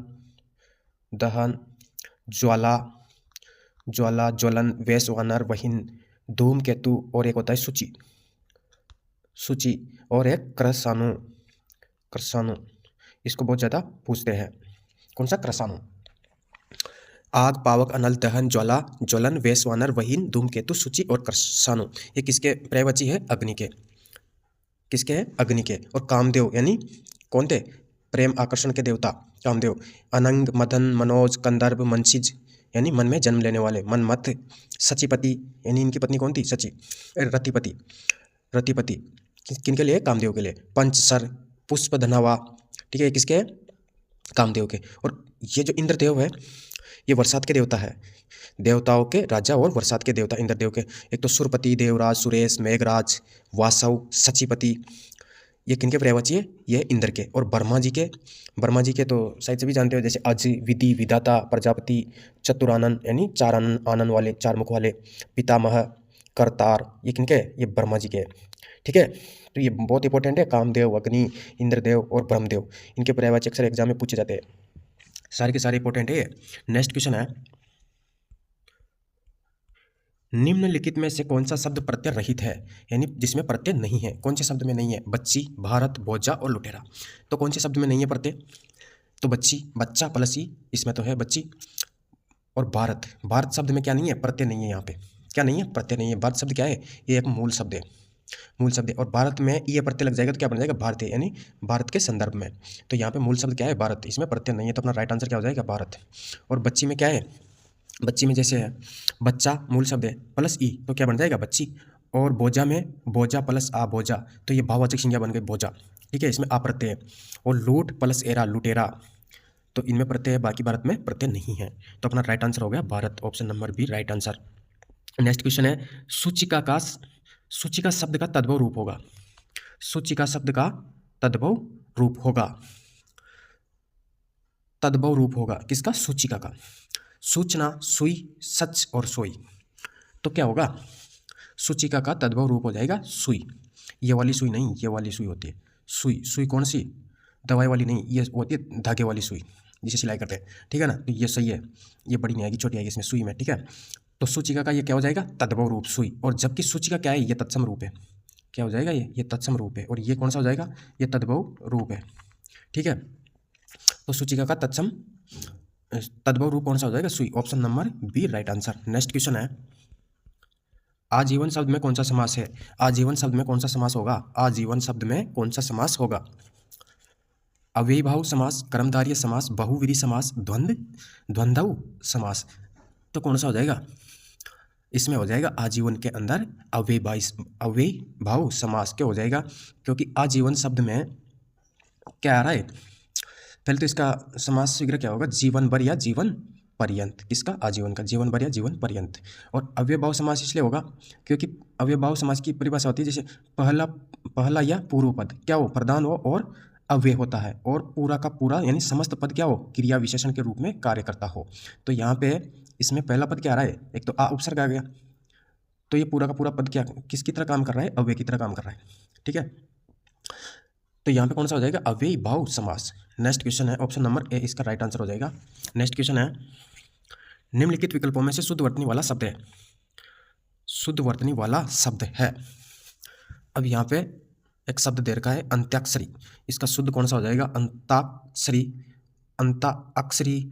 [SPEAKER 1] दहन, ज्वाला, ज्वाला, ज्वलन, वैश, वानर, वहीन, धूमकेतु, और एक होता है सूची, सूची, और एक क्रसाणु, क्रसाणु। इसको बहुत ज़्यादा पूछते हैं। कौन सा? क्रसाणु। आग, पावक, अनल, दहन, ज्वाला, ज्वलन, वैश, वानर, वहीन, धूमकेतु, सूची और क्रसाणु, ये किसके पर्यायवाची है? अग्नि के। किसके हैं? अग्नि के। और कामदेव यानी कौन थे? प्रेम आकर्षण के देवता कामदेव। अनंग, मदन, मनोज, कंदर्प, मनसिज यानी मन में जन्म लेने वाले, मनमथ, सचिपति यानी इनकी पत्नी कौन थी? सची। रतिपति, रतिपति किनके लिए? कामदेव के लिए। पंचसर, पुष्पधनवा, ठीक है, किसके? कामदेव के। और ये जो इंद्रदेव है ये बरसात के देवता है, देवताओं के राजा और बरसात के देवता इंद्रदेव के। एक तो सुरपति, देवराज, सुरेश, मेघराज, वासव, सचिपति, ये किनके पर्यायवाची है? ये इंद्र के। और ब्रह्मा जी के, ब्रह्मा जी के तो शायद सभी जानते हो, जैसे अज, विधि, विधाता, प्रजापति, चतुरानन यानी चार आनंद वाले, चार मुख वाले, पितामह, करतार, ये किनके? ये ब्रह्मा जी के। ठीक है, तो ये बहुत इंपॉर्टेंट है। कामदेव, अग्नि, इंद्रदेव और ब्रह्मदेव, इनके पर्यायवाची अक्सर एग्जाम में पूछे जाते हैं। सारे के सारे इंपॉर्टेंट है ये। नेक्स्ट क्वेश्चन है, निम्नलिखित में से कौन सा शब्द प्रत्यय रहित है, यानी जिसमें प्रत्यय नहीं है? कौन से शब्द में नहीं है? बच्ची, भारत, भोजा और लुटेरा। तो कौन से शब्द में नहीं है प्रत्यय? तो बच्ची, बच्चा प्लस ई, इसमें तो है बच्ची। और भारत, भारत शब्द में क्या नहीं है? प्रत्यय नहीं है। यहाँ पे क्या नहीं है? प्रत्यय नहीं है। भारत शब्द क्या है? ये एक मूल शब्द है, मूल शब्द है। और भारत में ये प्रत्यय लग जाएगा तो क्या बन जाएगा? भारतीय, यानी भारत के संदर्भ में। तो यहाँ पे मूल शब्द क्या है? भारत, इसमें प्रत्यय नहीं है, तो अपना राइट आंसर क्या हो जाएगा? भारत। और बच्ची में क्या है? बच्ची में जैसे है बच्चा मूल शब्द है प्लस ई, तो क्या बन जाएगा? बच्ची। और बोझा में बोझा प्लस आ, बोझा, तो ये भाववाचक संज्ञा बन गई बोझा। ठीक है, इसमें आ प्रत्यय है। और लूट प्लस एरा, लुटेरा, तो इनमें प्रत्यय है, बाकी भारत में प्रत्यय नहीं है। तो अपना राइट आंसर हो गया Bharat, option number B right answer. Next question है, सूचिका का, सूचिका शब्द का तद्भव रूप होगा। सूचिका शब्द का तद्भव रूप होगा, तद्भव रूप होगा किसका? सूचिका का। सूचना, सुई, सच और सोई, तो क्या होगा? सूचिका का तद्भव रूप हो जाएगा सुई। ये वाली सुई नहीं, ये वाली सुई होती है सुई। सुई कौन सी? दवाई वाली नहीं, ये होती है धागे वाली सुई जिसे सिलाई करते हैं। ठीक है ना, तो ये सही है, ये बड़ी नहीं आएगी, छोटी आएगी इसमें सुई में। ठीक है, तो सूचिका का ये क्या हो जाएगा? तद्भव रूप सुई। और जबकि सूचिका क्या है? ये तत्सम रूप है। क्या हो जाएगा? ये तत्सम रूप है। और ये कौन सा हो जाएगा? ये तद्भव रूप है। ठीक है, तो सूचिका का तत्सम तद्भव रूप कौन सा हो जाएगा? सुई, option number B right answer. Next question है, आजीवन शब्द में कौन सा समास है? आजीवन शब्द में कौन सा समास होगा? आजीवन शब्द में कौन सा समास होगा? अव्ययीभाव समास, कर्मधारय समास, बहुव्रीहि समास, द्वंद्व समास, तो कौन सा हो जाएगा? इसमें हो जाएगा आजीवन के अंदर अव्ययीभाव समास। क्या हो जाएगा? क्योंकि आजीवन शब्द में क्या आ रहा है? पहले तो इसका समास शीघ्र क्या होगा? जीवन भर या जीवन पर्यंत। किसका? आजीवन का, जीवन भर या जीवन पर्यंत। और अव्ययभाव समास इसलिए होगा क्योंकि अव्ययभाव समास की परिभाषा होती है जैसे पहला या पूर्व पद क्या हो? प्रधान हो और अव्यय होता है, और पूरा का पूरा यानी समस्त पद क्या हो? क्रिया विशेषण के रूप में कार्य करता हो। तो यहाँ पे इसमें पहला पद क्या आ रहा है? एक तो आ उपसर्ग आ गया, तो ये पूरा का पूरा पद क्या किसकी तरह काम कर रहा है? अव्यय की तरह काम कर रहा है। ठीक है, तो यहाँ पे कौन सा हो जाएगा? अव्ययी भाव समास। नेक्स्ट क्वेश्चन है ऑप्शन नंबर ए, इसका राइट आंसर हो जाएगा। नेक्स्ट क्वेश्चन है, निम्नलिखित विकल्पों में से शुद्ध वर्तनी वाला शब्द है। शुद्ध वर्तनी वाला शब्द है। अब यहाँ पे एक शब्द दे रखा है अंत्याक्षरी, इसका शुद्ध कौन सा हो जाएगा? अंताक्षरी, अंताक्षरी,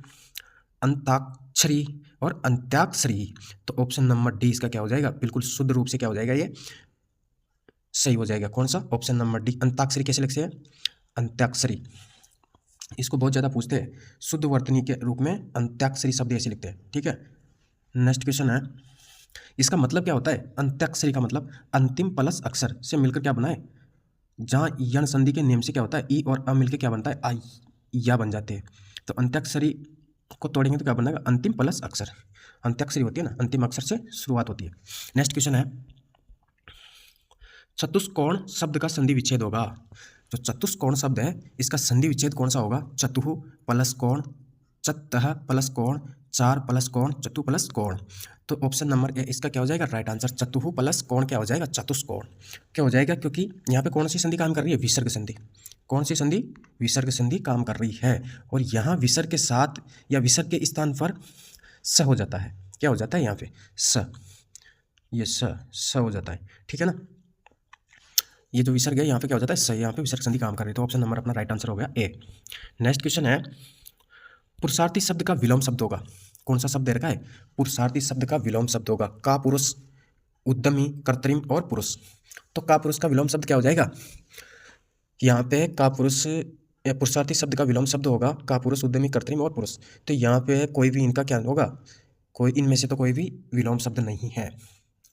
[SPEAKER 1] अंताक्षरी और अंत्याक्षरी। तो ऑप्शन नंबर डी इसका क्या हो जाएगा? बिल्कुल शुद्ध रूप से क्या हो जाएगा? ये सही हो जाएगा। कौन सा? Option number D. अंताक्षरी कैसे लिखते हैं? अंत्याक्षरी। इसको बहुत ज़्यादा पूछते हैं, शुद्ध वर्तनी के रूप में अंत्याक्षरी शब्द ऐसे लिखते हैं। ठीक है, नेक्स्ट क्वेश्चन है, इसका मतलब क्या होता है? अंत्याक्षरी का मतलब अंतिम प्लस अक्षर से मिलकर क्या बना है? जहाँ यण संधि के नियम से क्या होता है? ई और अ मिलकर क्या बनता है? आ या बन जाते हैं। तो अंत्याक्षरी को तोड़ेंगे तो क्या बनेगा? अंतिम प्लस अक्षर। अंत्याक्षरी होती है ना, अंतिम अक्षर से शुरुआत होती है। नेक्स्ट क्वेश्चन है, चतुष्कोण शब्द का संधि विच्छेद होगा। जो चतुष्कोण शब्द है इसका संधि विच्छेद कौन सा होगा? चतुः प्लस कोण, चतः प्लस कोण, चार प्लस कोण, चतु प्लस कोण। तो ऑप्शन नंबर ए इसका क्या हो जाएगा? Right answer. चतुः प्लस कोण क्या हो जाएगा? चतुष्कोण क्या हो जाएगा? क्योंकि यहाँ पे कौन सी संधि काम कर रही है? विसर्ग संधि। कौन सी संधि? विसर्ग संधि काम कर रही है। और यहाँ विसर्ग के साथ या विसर्ग के स्थान पर स हो जाता है। क्या हो जाता है यहाँ पे? स। ये स हो जाता है। ठीक है ना, ये जो विसर्ग है यहाँ पे क्या हो जाता है? सही, यहाँ पे विसर्ग संधि काम कर रही है। तो ऑप्शन नंबर अपना राइट आंसर हो गया ए। नेक्स्ट क्वेश्चन है, पुरुषार्थी शब्द का विलोम शब्द होगा। कौन सा शब्द दे रखा है? पुरुषार्थी शब्द का विलोम शब्द होगा। का पुरुष, उद्यमी, कर्तरिम और पुरुष। तो का पुरुष का विलोम शब्द क्या हो जाएगा? यहाँ पे का पुरुष या पुरुषार्थी शब्द का विलोम शब्द होगा का पुरुष, उद्यमी, कर्तरिम और पुरुष। तो यहाँ पे कोई भी इनका क्या होगा? कोई इनमें से तो कोई भी विलोम शब्द नहीं है।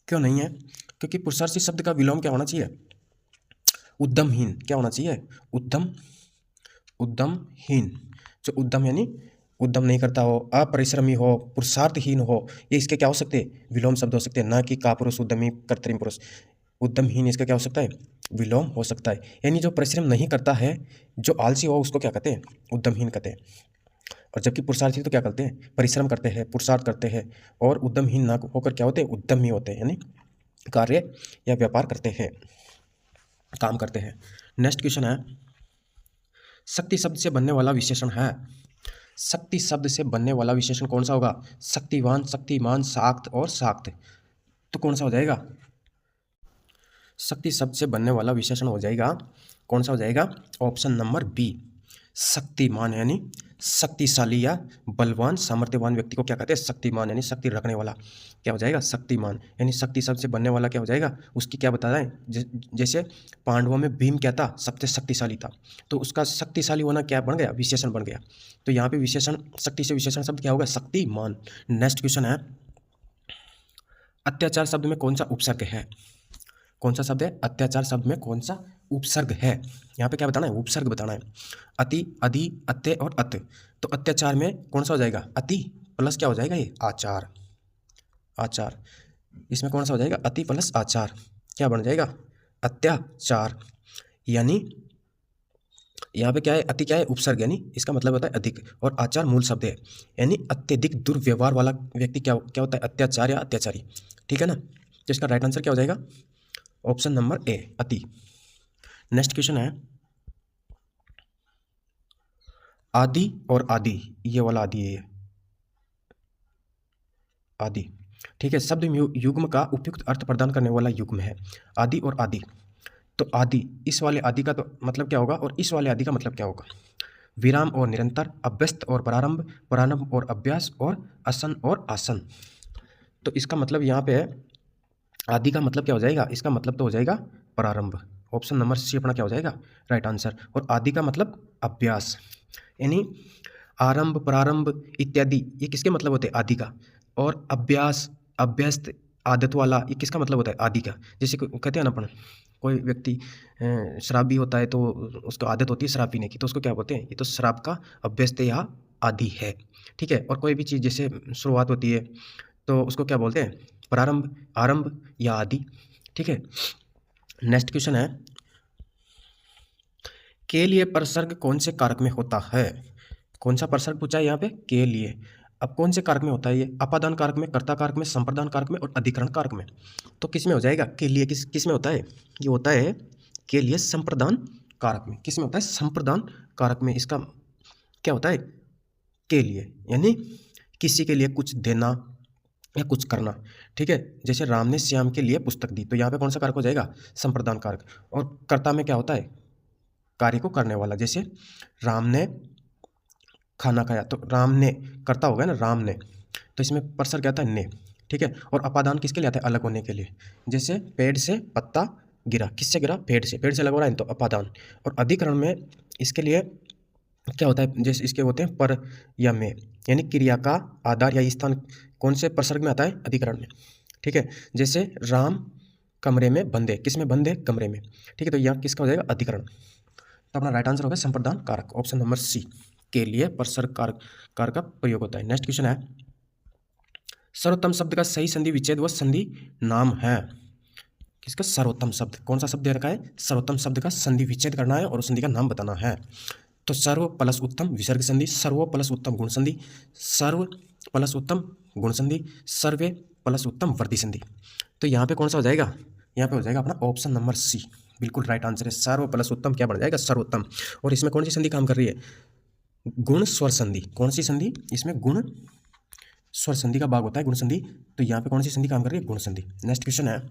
[SPEAKER 1] क्यों नहीं है? क्योंकि पुरुषार्थी शब्द का विलोम क्या होना चाहिए? उद्यमहीन। क्या होना चाहिए? उद्यमहीन। जो उद्यम यानी उद्यम नहीं करता हो, अपरिश्रमी हो, पुरुषार्थहीन हो, ये इसके क्या हो सकते हैं? विलोम शब्द हो सकते हैं। ना कि का पुरुष, उद्यमी, कर्तरिम पुरुष। उद्यमहीन इसका क्या हो सकता है? विलोम हो सकता है। यानी जो परिश्रम नहीं करता है, जो आलसी हो, उसको क्या कहते हैं? उद्यमहीन कहते हैं। और जबकि पुरुषार्थी तो क्या करते हैं? परिश्रम करते हैं, पुरुषार्थ करते हैं, और उद्यमहीन ना होकर क्या होते हैं? उद्यमी होते हैं, यानी कार्य या व्यापार करते हैं, काम करते हैं। नेक्स्ट क्वेश्चन है, शक्ति शब्द से बनने वाला विशेषण है। शक्ति शब्द से बनने वाला विशेषण कौन सा होगा? शक्तिवान, शक्तिमान, शाक्त और शाक्त। तो कौन सा हो जाएगा? शक्ति शब्द से बनने वाला विशेषण हो जाएगा, कौन सा हो जाएगा? ऑप्शन नंबर बी, शक्तिमान। यानी शक्तिशाली या बलवान, सामर्थ्यवान व्यक्ति को क्या कहते हैं? शक्तिमान, यानी शक्ति रखने वाला। क्या हो जाएगा? शक्तिमान। यानी शक्ति शब्द से बनने वाला क्या हो जाएगा? उसकी क्या बता रहे हैं? जैसे पांडवों में भीम क्या था? सबसे शक्तिशाली था, तो उसका शक्तिशाली होना क्या बन गया? विशेषण बन गया। तो यहाँ पे विशेषण, शक्ति से विशेषण शब्द क्या होगा? शक्तिमान। नेक्स्ट क्वेश्चन है, अत्याचार शब्द में कौन सा उपसर्ग है? कौन सा शब्द है? अत्याचार शब्द में कौन सा उपसर्ग है? यहाँ पे क्या बताना है? उपसर्ग बताना है। अति, अधि, अत्य और अत। तो अत्याचार में कौन सा हो जाएगा? अति प्लस क्या हो जाएगा? ये आचार। आचार, इसमें कौन सा हो जाएगा? अति प्लस आचार, क्या बन जाएगा? अत्याचार। यानी यहाँ पे क्या है? अति क्या है? उपसर्ग, यानी इसका मतलब होता है अधिक, और आचार मूल शब्द है, यानी अत्यधिक दुर्व्यवहार वाला व्यक्ति क्या होता है? अत्याचार या अत्याचारी। ठीक है ना, तो इसका राइट आंसर क्या हो जाएगा? ऑप्शन नंबर ए, अति। नेक्स्ट क्वेश्चन है, आदि और आदि, ये वाला आदि है, ये आदि। ठीक है, शब्द युग्म का उपयुक्त अर्थ प्रदान करने वाला युग्म है आदि और आदि। तो आदि, इस वाले आदि का तो मतलब क्या होगा, और इस वाले आदि का मतलब क्या होगा? विराम और निरंतर, अभ्यस्त और प्रारंभ, प्रारंभ और अभ्यास, और असन और आसन। तो इसका मतलब यहाँ पे आदि का मतलब क्या हो जाएगा? इसका मतलब तो हो जाएगा प्रारंभ। ऑप्शन नंबर सी अपना क्या हो जाएगा? Right answer. और आदि का मतलब अभ्यास, यानी आरंभ, प्रारंभ इत्यादि, ये किसके मतलब होते हैं? आदि का। और अभ्यास, अभ्यस्त, आदत वाला, ये किसका मतलब होता है? आदि का। जैसे कहते हैं ना अपन, कोई व्यक्ति शराबी होता है तो उसको आदत होती है शराब पीने की, तो उसको क्या बोलते हैं? ये तो शराब का अभ्यस्त है या आदि है। ठीक है, और कोई भी चीज़ जैसे शुरुआत होती है तो उसको क्या बोलते हैं, प्रारंभ, आरंभ या आदि। ठीक है, नेक्स्ट क्वेश्चन है, के लिए परसर्ग कौन से कारक में होता है। कौन सा परसर्ग पूछा है यहाँ पे, के लिए। अब कौन से कारक में होता है ये, अपादान कारक में, कर्ता कारक में, संप्रदान कारक में और अधिकरण कारक में। तो किस में हो जाएगा, के लिए किस में होता है, ये होता है के लिए संप्रदान कारक में। किस में होता है, संप्रदान कारक में। इसका क्या होता है, के लिए यानी किसी के लिए कुछ देना या कुछ करना। ठीक है, जैसे राम ने श्याम के लिए पुस्तक दी, तो यहाँ पे कौन सा कारक हो जाएगा, संप्रदान कारक। और कर्ता में क्या होता है, कार्य को करने वाला। जैसे राम ने खाना खाया, तो राम ने कर्ता हो गया ना, राम ने, तो इसमें परसर क्या आता है, ने। ठीक है, और अपादान किसके लिए आता है, अलग होने के लिए। जैसे पेड़ से पत्ता गिरा, किससे गिरा, पेड़ से अलग हो रहा है तो अपादान। और अधिकरण में इसके लिए क्या होता है, जैसे इसके होते हैं पर या में, यानी क्रिया का आधार या स्थान कौन से प्रसर्ग में आता है, अधिकरण में। ठीक है, जैसे राम कमरे में बंदे, किस में बंदे, कमरे में। ठीक है, तो यह किसका हो जाएगा, अधिकरण। तो अपना राइट आंसर होगा संप्रदान कारक, ऑप्शन नंबर सी, के लिए परसर्ग कारक का प्रयोग होता है। नेक्स्ट क्वेश्चन है, सर्वोत्तम शब्द का सही संधि विच्छेद व संधि नाम है। किसका, सर्वोत्तम शब्द, कौन सा शब्द दे रखा है, सर्वोत्तम शब्द का संधि विच्छेद करना है और उस संधि का नाम बताना है। तो सर्व प्लस उत्तम विसर्ग संधि, सर्व प्लस उत्तम गुण संधि, सर्व प्लस उत्तम गुण संधि, सर्वे प्लस उत्तम वर्ती संधि। तो यहाँ पे कौन सा हो जाएगा, यहाँ पे हो जाएगा अपना ऑप्शन नंबर सी, बिल्कुल राइट आंसर है। सर्व प्लस उत्तम क्या बन जाएगा, सर्वोत्तम। और इसमें कौन सी संधि काम कर रही है, गुण स्वर संधि। कौन सी संधि, इसमें गुण स्वर संधि का भाग होता है गुण संधि, तो यहाँ पे कौन सी संधि काम कर रही है, गुण संधि। नेक्स्ट क्वेश्चन है,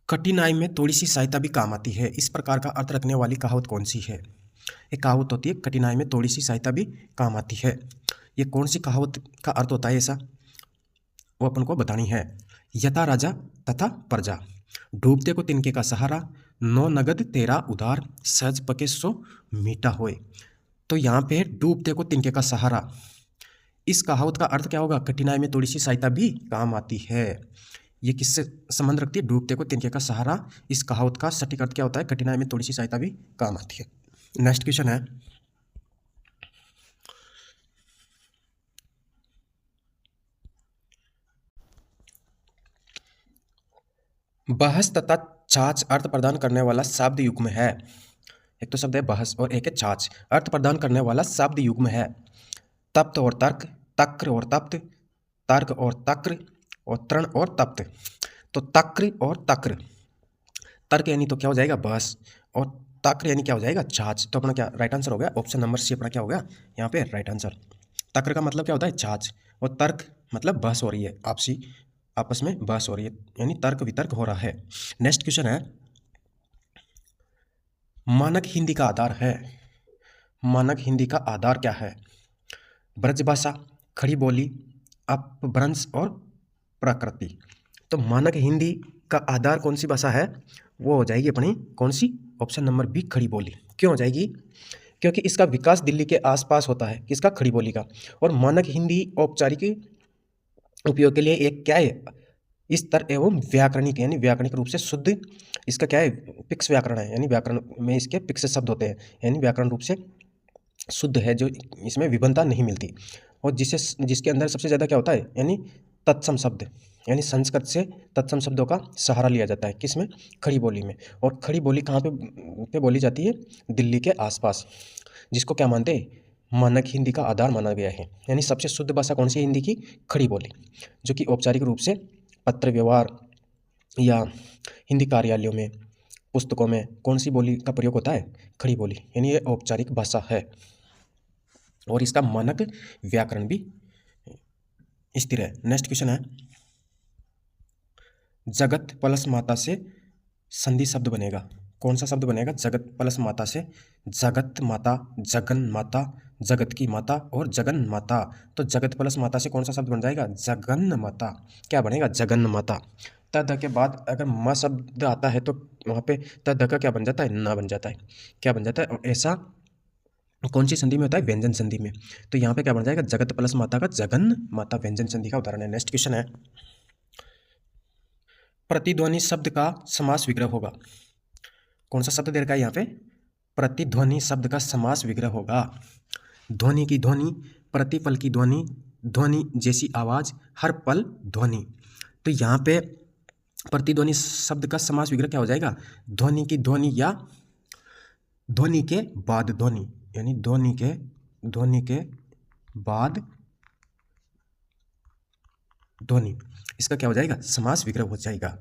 [SPEAKER 1] कठिनाई में थोड़ी सी सहायता भी काम आती है, इस प्रकार का अर्थ रखने वाली कहावत कौन सी है। एक कहावत होती है, कठिनाई में थोड़ी सी सहायता भी काम आती है। ये कौन सी कहावत का अर्थ होता है ऐसा, वो अपन को बतानी है। यथा राजा तथा प्रजा, डूबते को तिनके का सहारा, नो नगद तेरा उधार, सहज पके सो मीठा होए। तो यहाँ पे डूबते को तिनके का सहारा, इस कहावत का अर्थ क्या होगा, कठिनाई में थोड़ी सी सहायता भी काम आती है। ये किससे संबंध रखती है, डूबते को तिनके का सहारा। इस कहावत का सटीक अर्थ क्या होता है, कठिनाई में थोड़ी सी सहायता भी काम आती है। नेक्स्ट क्वेश्चन है, बहस तथा छाछ अर्थ प्रदान करने वाला शब्द युग्म है। एक तो शब्द है बहस और एक है छाछ, अर्थ प्रदान करने वाला शब्द युग्म है। तप्त और तर्क, तक्र और तप्त, तर्क और तक्र, और तृण और तप्त। तो तक्र और तक्र, तर्क यानी तो क्या हो जाएगा, बहस, और तक्र यानी क्या हो जाएगा, छाछ। तो अपना क्या राइट आंसर हो गया, ऑप्शन नंबर सी अपना क्या हो गया यहाँ पे राइट आंसर। तक्र का मतलब क्या होता है, छाछ, और तर्क मतलब बहस हो रही है, आपस में बहस हो रही है, यानी तर्क वितर्क हो रहा है। नेक्स्ट क्वेश्चन है, मानक हिंदी का आधार है। मानक हिंदी का आधार क्या है, ब्रजभाषा, खड़ी बोली, अपभ्रंश और प्रकृति। तो मानक हिंदी का आधार कौन सी भाषा है, वो हो जाएगी अपनी कौन सी, ऑप्शन नंबर बी, खड़ी बोली। क्यों हो जाएगी, क्योंकि इसका विकास दिल्ली के आसपास होता है, किसका, खड़ी बोली का। और मानक हिंदी औपचारिक उपयोग के लिए एक क्या है, स्तर एवं व्याकरणिक, यानी व्याकरणिक रूप से शुद्ध, इसका क्या है, पिक्स व्याकरण है, यानी व्याकरण में इसके पिक्स शब्द होते हैं, यानी व्याकरण रूप से शुद्ध है, जो इसमें विभिन्नता नहीं मिलती। और जिसके अंदर सबसे ज़्यादा क्या होता है, यानी तत्सम शब्द, यानी संस्कृत से तत्सम शब्दों का सहारा लिया जाता है, किसमें, खड़ी बोली में। और खड़ी बोली कहाँ पे बोली जाती है, दिल्ली के आसपास, जिसको क्या मानते हैं, मानक हिंदी का आधार माना गया है। यानी सबसे शुद्ध भाषा कौन सी है हिंदी की, खड़ी बोली, जो कि औपचारिक रूप से पत्र व्यवहार या हिंदी कार्यालयों में, पुस्तकों में कौन सी बोली का प्रयोग होता है, खड़ी बोली, यानी ये औपचारिक भाषा है। और इसका मानक व्याकरण भी स्थिर है। नेक्स्ट क्वेश्चन है, जगत प्लस माता से संधि शब्द बनेगा, कौन सा शब्द बनेगा, जगत प्लस माता से, जगत माता, जगन माता, जगत की माता और जगन माता। तो जगत प्लस माता से कौन सा शब्द बन जाएगा, जगन माता। क्या बनेगा, जगन माता। तद के बाद अगर म शब्द आता है तो वहाँ पे तद का क्या बन जाता है, ना बन जाता है, क्या बन जाता है। और ऐसा कौन सी संधि में होता है, व्यंजन संधि में। तो यहाँ पे क्या बन जाएगा, जगत प्लस माता का जगन माता, व्यंजन संधि का उदाहरण है। नेक्स्ट क्वेश्चन है, प्रतिध्वनि शब्द का समास विग्रह होगा, कौन सा शब्द दे रखा है यहाँ पे, प्रतिध्वनि शब्द का समास विग्रह होगा। ध्वनि की ध्वनि, प्रतिपल की ध्वनि, ध्वनि जैसी आवाज, हर पल ध्वनि। तो यहाँ पे प्रतिध्वनि शब्द का समास विग्रह क्या हो जाएगा? ध्वनि की ध्वनि या ध्वनि के बाद ध्वनि, यानी ध्वनि के बाद ध्वनि, इसका क्या हो जाएगा? समास विग्रह हो जाएगा।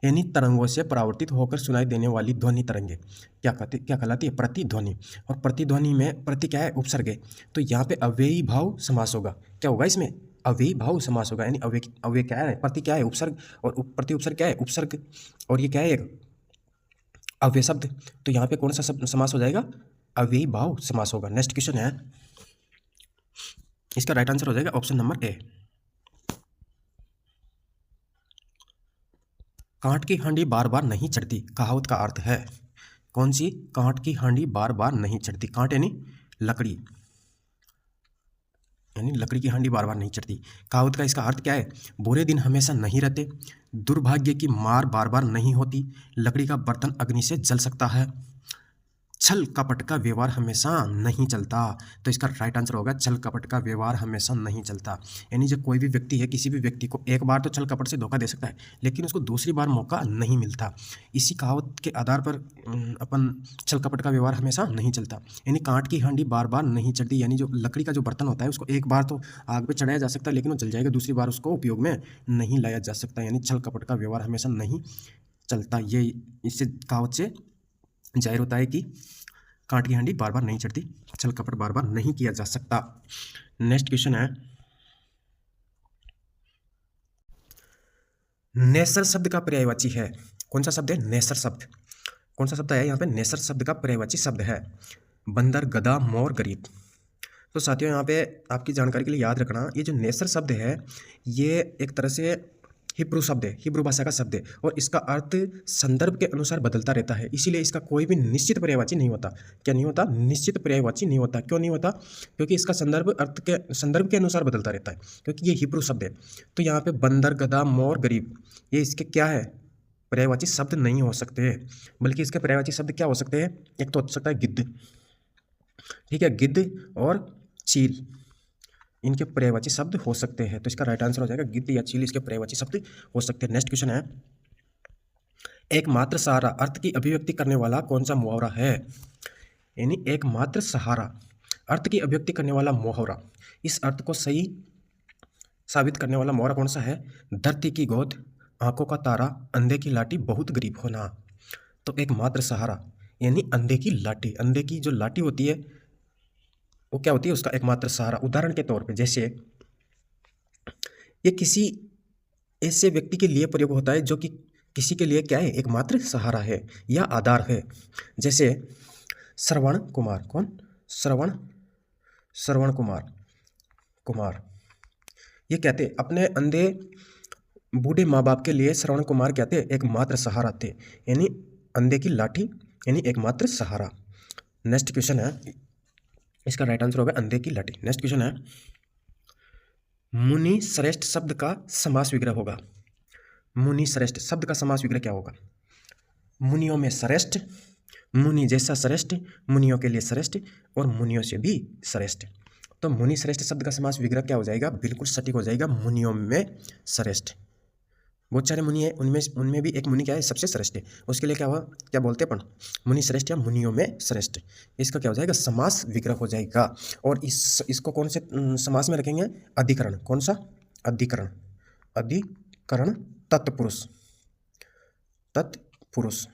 [SPEAKER 1] यानी तरंगों से परावर्तित होकर सुनाई देने वाली ध्वनि तरंगे क्या कहलाती है? प्रतिध्वनि। और प्रतिध्वनि में प्रति क्या है? उपसर्ग है। तो यहाँ पे अव्ययी भाव समास होगा। क्या होगा इसमें? अव्ययी भाव समास होगा। यानी अव्यय क्या है? प्रति क्या है? उपसर्ग, और प्रति उपसर्ग क्या है? उपसर्ग, और ये क्या है? एक अव्यय शब्द। तो यहाँ पे कौन सा शब्द समास हो जाएगा? अव्ययी भाव समास होगा। नेक्स्ट क्वेश्चन है, इसका राइट आंसर हो जाएगा ऑप्शन नंबर ए। कांट की हांडी बार बार नहीं चढ़ती, कहावत का अर्थ है। कौन सी? कांट की हांडी बार बार नहीं चढ़ती। कांट यानी लकड़ी, यानी लकड़ी की हांडी बार बार नहीं चढ़ती। कहावत का इसका अर्थ क्या है? बुरे दिन हमेशा नहीं रहते, दुर्भाग्य की मार बार बार नहीं होती, लकड़ी का बर्तन अग्नि से जल सकता है, छल कपट का व्यवहार हमेशा नहीं चलता। तो इसका राइट आंसर होगा छल कपट का व्यवहार हमेशा नहीं चलता। यानी जब कोई भी व्यक्ति है, किसी भी व्यक्ति को एक बार तो छल कपट से धोखा दे सकता है, लेकिन उसको दूसरी बार मौका नहीं मिलता। इसी कहावत के आधार पर अपन छल कपट का व्यवहार हमेशा नहीं चलता। यानी कांट की हांडी बार बार नहीं चढ़ती, यानी जो लकड़ी का जो बर्तन होता है उसको एक बार तो आग पर चढ़ाया जा सकता है, लेकिन वो जल जाएगा, दूसरी बार उसको उपयोग में नहीं लाया जा सकता। यानी छल कपट का व्यवहार हमेशा नहीं चलता। ये इससे कहावत से जाहिर होता है कि कांट की हांडी बार बार नहीं चढ़ती, छल कपट बार बार नहीं किया जा सकता। नेक्स्ट क्वेश्चन है, नेसर शब्द का पर्यायवाची है। कौन सा शब्द है? नेसर शब्द। कौन सा शब्द है यहाँ पे? नेसर शब्द का पर्यायवाची शब्द है बंदर, गधा, मोर, गरीब। तो साथियों यहाँ पे आपकी जानकारी के लिए याद रखना, ये जो नेसर शब्द है ये एक तरह से हिब्रू शब्द है, हिब्रू भाषा का शब्द है, और इसका अर्थ संदर्भ के अनुसार बदलता रहता है। इसीलिए इसका कोई भी निश्चित पर्यायवाची नहीं होता। क्या नहीं होता? निश्चित पर्यायवाची नहीं होता। क्यों नहीं होता? क्योंकि इसका संदर्भ के अनुसार बदलता रहता है, क्योंकि ये हिब्रू शब्द है। तो यहाँ पे बंदर, गधा, मोर, गरीब, ये इसके क्या है? पर्यायवाची शब्द नहीं हो सकते, बल्कि इसके पर्यायवाची शब्द क्या हो सकते हैं? एक तो हो सकता है गिद्ध, ठीक है, गिद्ध और चील, इनके पर्यायवाची शब्द हो सकते हैं। तो इसका राइट आंसर हो जाएगा गिद्ध या चील, इसके पर्यायवाची शब्द हो सकते हैं। नेक्स्ट क्वेश्चन है, एकमात्र सहारा अर्थ की अभिव्यक्ति करने वाला कौन सा मुहावरा है? यानी एकमात्र सहारा अर्थ की अभिव्यक्ति करने वाला मुहावरा, इस अर्थ को सही साबित करने वाला मुहावरा कौन सा है? धरती की गोद, आंखों का तारा, अंधे की लाठी, बहुत गरीब होना। तो एकमात्र सहारा यानी अंधे की लाठी, अंधे की जो लाठी होती है वो क्या होती है? उसका एकमात्र सहारा। उदाहरण के तौर पे जैसे ये किसी ऐसे व्यक्ति के लिए प्रयोग होता है जो कि किसी के लिए क्या है? एकमात्र सहारा है या आधार है। जैसे श्रवण कुमार, कौन? श्रवण कुमार ये कहते अपने अंधे बूढ़े माँ बाप के लिए श्रवण कुमार कहते एकमात्र सहारा थे, यानी अंधे की लाठी यानी एकमात्र सहारा। नेक्स्ट क्वेश्चन है, इसका राइट आंसर होगा अंधे की लाठी। नेक्स्ट क्वेश्चन है, मुनि श्रेष्ठ शब्द का समास विग्रह होगा। मुनि श्रेष्ठ शब्द का समास विग्रह क्या होगा? मुनियों में श्रेष्ठ, मुनि जैसा श्रेष्ठ, मुनियों के लिए श्रेष्ठ, और मुनियों से भी श्रेष्ठ। तो मुनि श्रेष्ठ शब्द का समास विग्रह क्या हो जाएगा? बिल्कुल सटीक हो जाएगा, मुनियों में श्रेष्ठ। बहुत सारे मुनि है, उनमें भी एक मुनि क्या है? सबसे श्रेष्ठ है। उसके लिए क्या हुआ? क्या बोलते हैं अपन? मुनि श्रेष्ठ या मुनियों में श्रेष्ठ। इसका क्या हो जाएगा? समास विग्रह हो जाएगा। और इसको कौन से समास में रखेंगे? अधिकरण। कौन सा? अधिकरण तत्पुरुष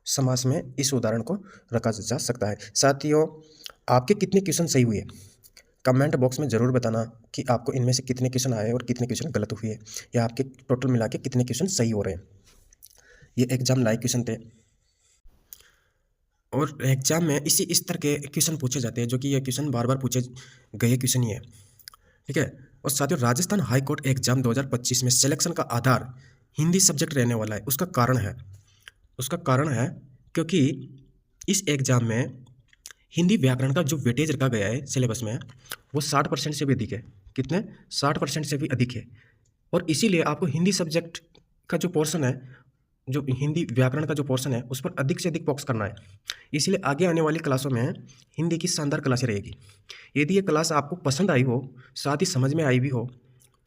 [SPEAKER 1] समास में इस उदाहरण को रखा जा सकता है। साथियों, आपके कितने क्वेश्चन सही हुए कमेंट बॉक्स में ज़रूर बताना कि आपको इनमें से कितने क्वेश्चन आए और कितने क्वेश्चन गलत हुए, या आपके टोटल मिला के कितने क्वेश्चन सही हो रहे हैं। ये एग्जाम लाइव क्वेश्चन थे, और एग्जाम में इस तरह के क्वेश्चन पूछे जाते हैं, जो कि ये क्वेश्चन बार बार पूछे गए क्वेश्चन ही है, ठीक है। और साथियों, राजस्थान हाई कोर्ट एग्जाम 2025 में सिलेक्शन का आधार हिंदी सब्जेक्ट रहने वाला है। उसका कारण है क्योंकि इस एग्जाम में हिंदी व्याकरण का जो वेटेज रखा गया है सिलेबस में, वो 60% से भी अधिक है। कितने? 60% से भी अधिक है। और इसीलिए आपको हिंदी सब्जेक्ट का जो पोर्शन है जो हिंदी व्याकरण का जो पोर्शन है उस पर अधिक से अधिक फोकस करना है। इसलिए आगे आने वाली क्लासों में हिंदी की शानदार क्लासें रहेगी। यदि ये क्लास आपको पसंद आई हो, साथ ही समझ में आई भी हो,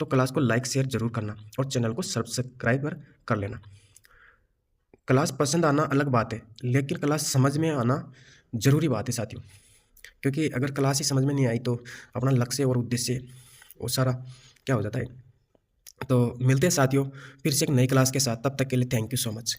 [SPEAKER 1] तो क्लास को लाइक शेयर जरूर करना और चैनल को सब्सक्राइब कर लेना। क्लास पसंद आना अलग बात है, लेकिन क्लास समझ में आना ज़रूरी बात है साथियों। क्योंकि अगर क्लास ही समझ में नहीं आई तो अपना लक्ष्य और उद्देश्य वो सारा क्या हो जाता है। तो मिलते हैं साथियों फिर से एक नई क्लास के साथ, तब तक के लिए थैंक यू सो मच।